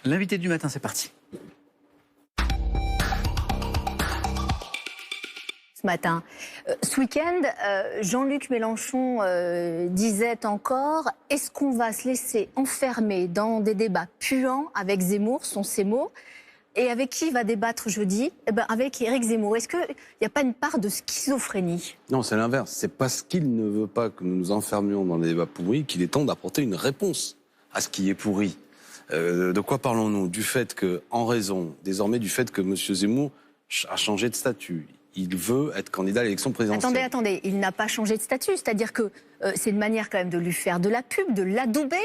L'invité du matin, c'est parti. Ce matin. Ce week-end, Jean-Luc Mélenchon disait encore « Est-ce qu'on va se laisser enfermer dans des débats puants avec Zemmour ?» sont ses mots. Et avec qui il va débattre jeudi? Avec Éric Zemmour. Est-ce qu'il n'y a pas une part de schizophrénie? Non, c'est l'inverse. C'est parce qu'il ne veut pas que nous nous enfermions dans des débats pourris qu'il est temps d'apporter une réponse à ce qui est pourri. De quoi parlons-nous? Du fait que, en raison, désormais, du fait que M. Zemmour a changé de statut. Il veut être candidat à l'élection présidentielle. Attendez, il n'a pas changé de statut, c'est-à-dire que c'est une manière quand même de lui faire de la pub, de l'adouber.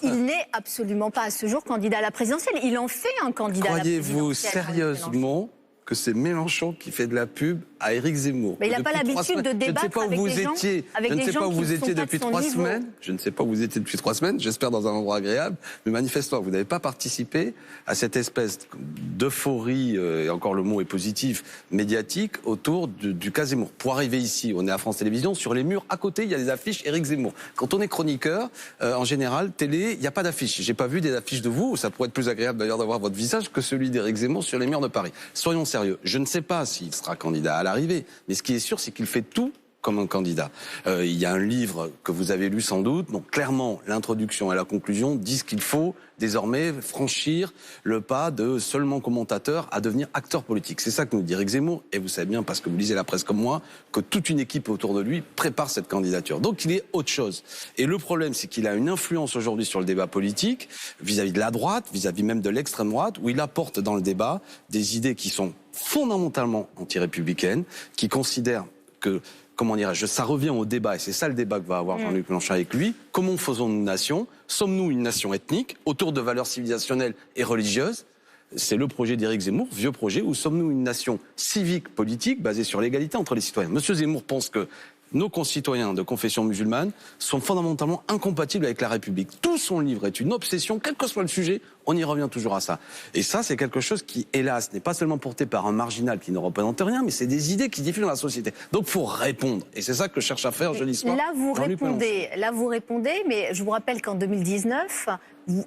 Il n'est absolument pas à ce jour candidat à la présidentielle, il en fait un candidat à la présidentielle. Croyez-vous sérieusement que c'est Mélenchon qui fait de la pub à Éric Zemmour? Mais il n'a pas l'habitude de débattre avec des gens qui Je ne sais pas où vous étiez depuis 3 niveau. semaines. Je ne sais pas où vous étiez depuis 3 semaines. J'espère dans un endroit agréable. Mais manifestement, vous n'avez pas participé à cette espèce d'euphorie, et encore le mot est positif, médiatique autour du cas Zemmour. Pour arriver ici, on est à France Télévisions. Sur les murs à côté, il y a des affiches Éric Zemmour. Quand on est chroniqueur, en général, télé, il n'y a pas d'affiches. J'ai pas vu des affiches de vous. Ça pourrait être plus agréable d'ailleurs d'avoir votre visage que celui d'Éric Zemmour sur les murs de Paris. Soyons sérieux. Je ne sais pas s'il sera candidat à l'arrivée. Mais ce qui est sûr, c'est qu'il fait tout comme un candidat. Il y a un livre que vous avez lu sans doute. Donc clairement, l'introduction et la conclusion disent qu'il faut désormais franchir le pas de seulement commentateur à devenir acteur politique. C'est ça que nous dit Éric Zemmour. Et vous savez bien, parce que vous lisez la presse comme moi, que toute une équipe autour de lui prépare cette candidature. Donc il est autre chose. Et le problème, c'est qu'il a une influence aujourd'hui sur le débat politique, vis-à-vis de la droite, vis-à-vis même de l'extrême droite, où il apporte dans le débat des idées qui sont fondamentalement anti-républicaines, qui considèrent que, comment dirais-je, ça revient au débat, et c'est ça le débat que va avoir Jean-Luc Mélenchon avec lui. Comment faisons-nous nation? Sommes-nous une nation ethnique, autour de valeurs civilisationnelles et religieuses? C'est le projet d'Éric Zemmour, vieux projet, ou sommes-nous une nation civique, politique, basée sur l'égalité entre les citoyens? Monsieur Zemmour pense que nos concitoyens de confession musulmane sont fondamentalement incompatibles avec la République. Tout son livre est une obsession, quel que soit le sujet, on y revient toujours à ça. Et ça, c'est quelque chose qui, hélas, n'est pas seulement porté par un marginal qui ne représente rien, mais c'est des idées qui diffusent dans la société. Donc il faut répondre. Et c'est ça que cherche à faire jeudi soir. Là, vous répondez, mais je vous rappelle qu'en 2019,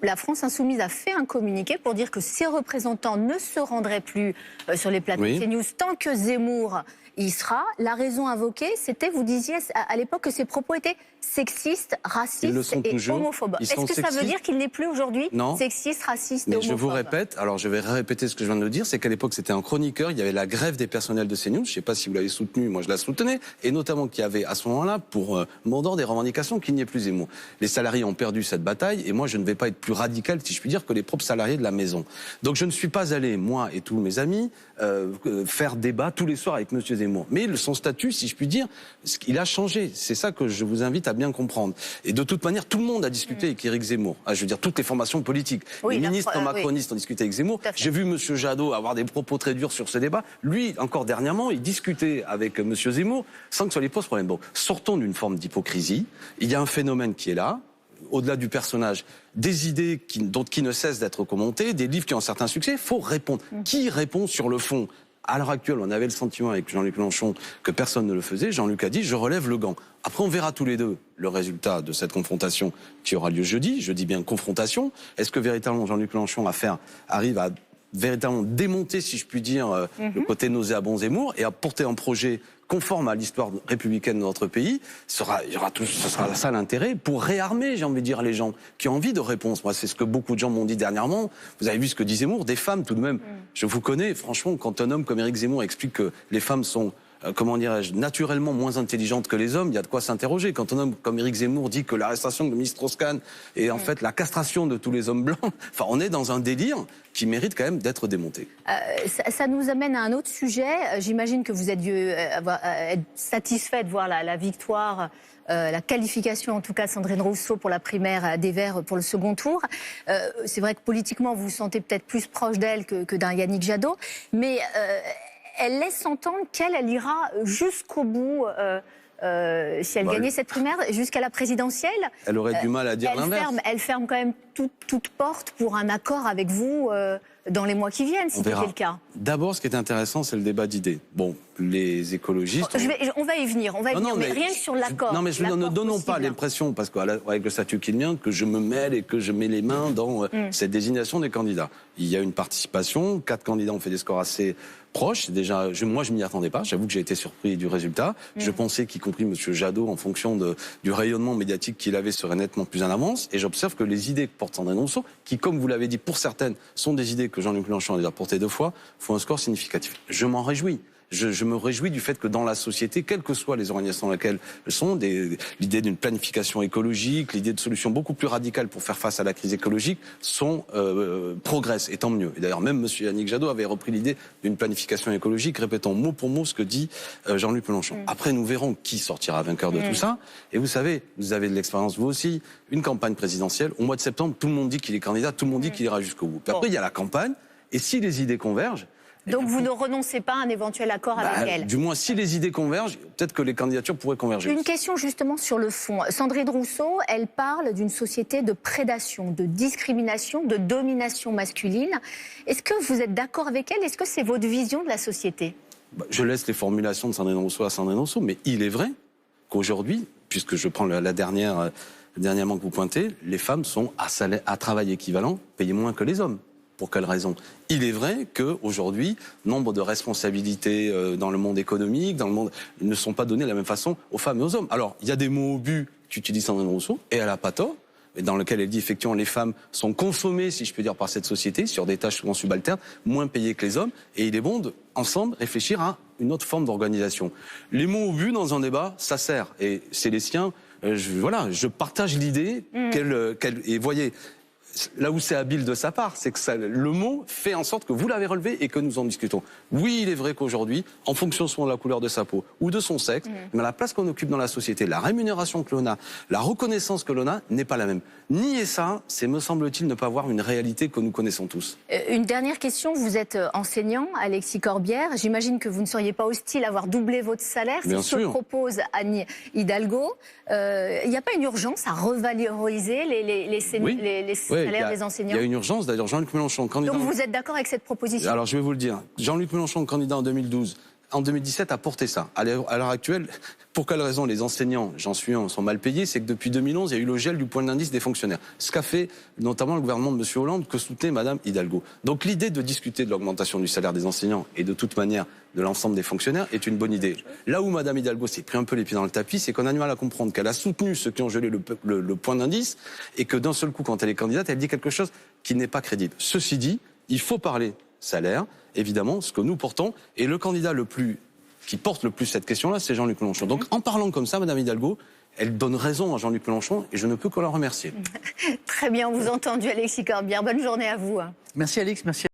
la France Insoumise a fait un communiqué pour dire que ses représentants ne se rendraient plus sur les plateaux de CNews tant que Zemmour y sera. La raison invoquée, c'était, vous disiez à l'époque, que ses propos étaient sexistes, racistes et homophobes. Est-ce que ça veut dire qu'il n'est plus aujourd'hui sexiste, raciste et homophobe? Je vous répète, alors je vais répéter ce que je viens de dire, c'est qu'à l'époque c'était un chroniqueur, il y avait la grève des personnels de CNews, je ne sais pas si vous l'avez soutenu, moi je la soutenais, et notamment qu'il y avait à ce moment-là, pour mot d'ordre des revendications, qu'il n'y ait plus Zemmour. Les salariés ont perdu cette bataille, et moi je ne vais pas être plus radical, si je puis dire, que les propres salariés de la maison. Donc je ne suis pas allé, moi et tous mes amis, faire débat tous les soirs avec M. Zemmour. Mais son statut, si je puis dire, il a changé. C'est ça que je vous invite à bien comprendre. Et de toute manière, tout le monde a discuté avec Éric Zemmour. Je veux dire, toutes les formations politiques. Les ministres macronistes ont discuté avec Zemmour. J'ai vu M. Jadot avoir des propos très durs sur ce débat. Lui, encore dernièrement, il discutait avec M. Zemmour sans que ça lui pose problème. Bon, sortons d'une forme d'hypocrisie. Il y a un phénomène qui est là. Au-delà du personnage, des idées qui ne cessent d'être commentées, des livres qui ont un certain succès, il faut répondre. Qui répond sur le fond? À l'heure actuelle, on avait le sentiment avec Jean-Luc Mélenchon que personne ne le faisait. Jean-Luc a dit « je relève le gant ». Après, on verra tous les deux le résultat de cette confrontation qui aura lieu jeudi. Je dis bien confrontation. Est-ce que véritablement Jean-Luc Mélenchon arrive à véritablement démonter, si je puis dire, le côté nauséabond Zemmour et à porter un projet conforme à l'histoire républicaine de notre pays? Ce sera ça l'intérêt pour réarmer, j'ai envie de dire, les gens qui ont envie de réponses. Moi, c'est ce que beaucoup de gens m'ont dit dernièrement. Vous avez vu ce que dit Zemmour, des femmes tout de même. Je vous connais, franchement, quand un homme comme Éric Zemmour explique que les femmes sont comment dirais-je, naturellement moins intelligente que les hommes, il y a de quoi s'interroger. Quand un homme comme Éric Zemmour dit que l'arrestation de ministre Strauss-Kahn est en fait la castration de tous les hommes blancs, enfin on est dans un délire qui mérite quand même d'être démonté. Ça nous amène à un autre sujet. J'imagine que vous êtes dû être satisfait de voir la victoire, la qualification en tout cas de Sandrine Rousseau pour la primaire des Verts pour le second tour. C'est vrai que politiquement vous vous sentez peut-être plus proche d'elle que d'un Yannick Jadot, mais elle laisse entendre qu'elle ira jusqu'au bout, si elle gagnait cette primaire, jusqu'à la présidentielle. Elle aurait du mal à dire l'inverse. Elle ferme quand même toute porte pour un accord avec vous dans les mois qui viennent, si c'était le cas. D'abord, ce qui est intéressant, c'est le débat d'idées. Bon, les écologistes... On va y venir, mais rien que sur l'accord. Non, mais ne donnons pas l'impression, parce qu'avec le statut qui est le mien, que je me mêle et que je mets les mains dans cette désignation des candidats. Il y a une participation, 4 candidats ont fait des scores assez proches. Déjà, moi, je m'y attendais pas. J'avoue que j'ai été surpris du résultat. Je pensais qu'y compris M. Jadot, en fonction du rayonnement médiatique qu'il avait, serait nettement plus en avance. Et j'observe que les idées que porte Sandrine Rousseau, qui, comme vous l'avez dit, pour certaines, sont des idées que Jean-Luc Mélenchon a déjà portées 2 fois, font un score significatif. Je m'en réjouis. Je me réjouis du fait que dans la société, quelles que soient les organisations dans lesquelles elles sont, l'idée d'une planification écologique, l'idée de solutions beaucoup plus radicales pour faire face à la crise écologique progressent, et tant mieux. Et d'ailleurs, même M. Yannick Jadot avait repris l'idée d'une planification écologique, répétant mot pour mot ce que dit Jean-Luc Mélenchon. Après, nous verrons qui sortira vainqueur de tout ça. Et vous savez, vous avez de l'expérience vous aussi, une campagne présidentielle. Au mois de septembre, tout le monde dit qu'il est candidat, tout le monde dit qu'il ira jusqu'au bout. Puis après, il y a la campagne, et si les idées convergent, donc vous ne renoncez pas à un éventuel accord avec elle? Du moins, si les idées convergent, peut-être que les candidatures pourraient converger. Une question justement sur le fond. Sandrine Rousseau, elle parle d'une société de prédation, de discrimination, de domination masculine. Est-ce que vous êtes d'accord avec elle? Est-ce que c'est votre vision de la société? Je laisse les formulations de Sandrine Rousseau à Sandrine Rousseau, mais il est vrai qu'aujourd'hui, puisque je prends la dernièrement que vous pointez, les femmes sont à travail équivalent, payées moins que les hommes. Pour quelle raison? Il est vrai qu'aujourd'hui, nombre de responsabilités dans le monde économique, ne sont pas données de la même façon aux femmes et aux hommes. Alors, il y a des mots au but qu'utilise Sandrine Rousseau, et elle n'a pas tort, dans lequel elle dit effectivement les femmes sont consommées, si je peux dire, par cette société, sur des tâches souvent subalternes, moins payées que les hommes, et il est bon ensemble réfléchir à une autre forme d'organisation. Les mots au but dans un débat, ça sert, et c'est les siens. Je partage l'idée et voyez, là où c'est habile de sa part, c'est que le mot fait en sorte que vous l'avez relevé et que nous en discutons. Oui, il est vrai qu'aujourd'hui, en fonction souvent de la couleur de sa peau ou de son sexe, mais la place qu'on occupe dans la société, la rémunération que l'on a, la reconnaissance que l'on a, n'est pas la même. Nier ça, c'est, me semble-t-il, ne pas voir une réalité que nous connaissons tous. Une dernière question, vous êtes enseignant, Alexis Corbière. J'imagine que vous ne seriez pas hostile à avoir doublé votre salaire. C'est ce que propose Anne Hidalgo. Il n'y a pas une urgence à revaloriser les salaires des enseignants? Il y a une urgence, d'ailleurs Jean-Luc Mélenchon, candidat... Donc vous êtes d'accord avec cette proposition? Alors je vais vous le dire, Jean-Luc Mélenchon, candidat en 2012, en 2017 a porté ça. À l'heure actuelle, pour quelle raison les enseignants, j'en suis un, sont mal payés? C'est que depuis 2011, il y a eu le gel du point d'indice des fonctionnaires. Ce qu'a fait notamment le gouvernement de M. Hollande, que soutenait Mme Hidalgo. Donc l'idée de discuter de l'augmentation du salaire des enseignants et de toute manière de l'ensemble des fonctionnaires est une bonne idée. Là où Mme Hidalgo s'est pris un peu les pieds dans le tapis, c'est qu'on a du mal à comprendre qu'elle a soutenu ceux qui ont gelé le point d'indice et que d'un seul coup, quand elle est candidate, elle dit quelque chose qui n'est pas crédible. Ceci dit, il faut parler salaire, évidemment, ce que nous portons, et le candidat qui porte le plus cette question-là, c'est Jean-Luc Mélenchon. Donc en parlant comme ça, Mme Hidalgo, elle donne raison à Jean-Luc Mélenchon, et je ne peux que la remercier. Très bien, vous entendu, Alexis Corbière. Bonne journée à vous. Merci Alix, merci.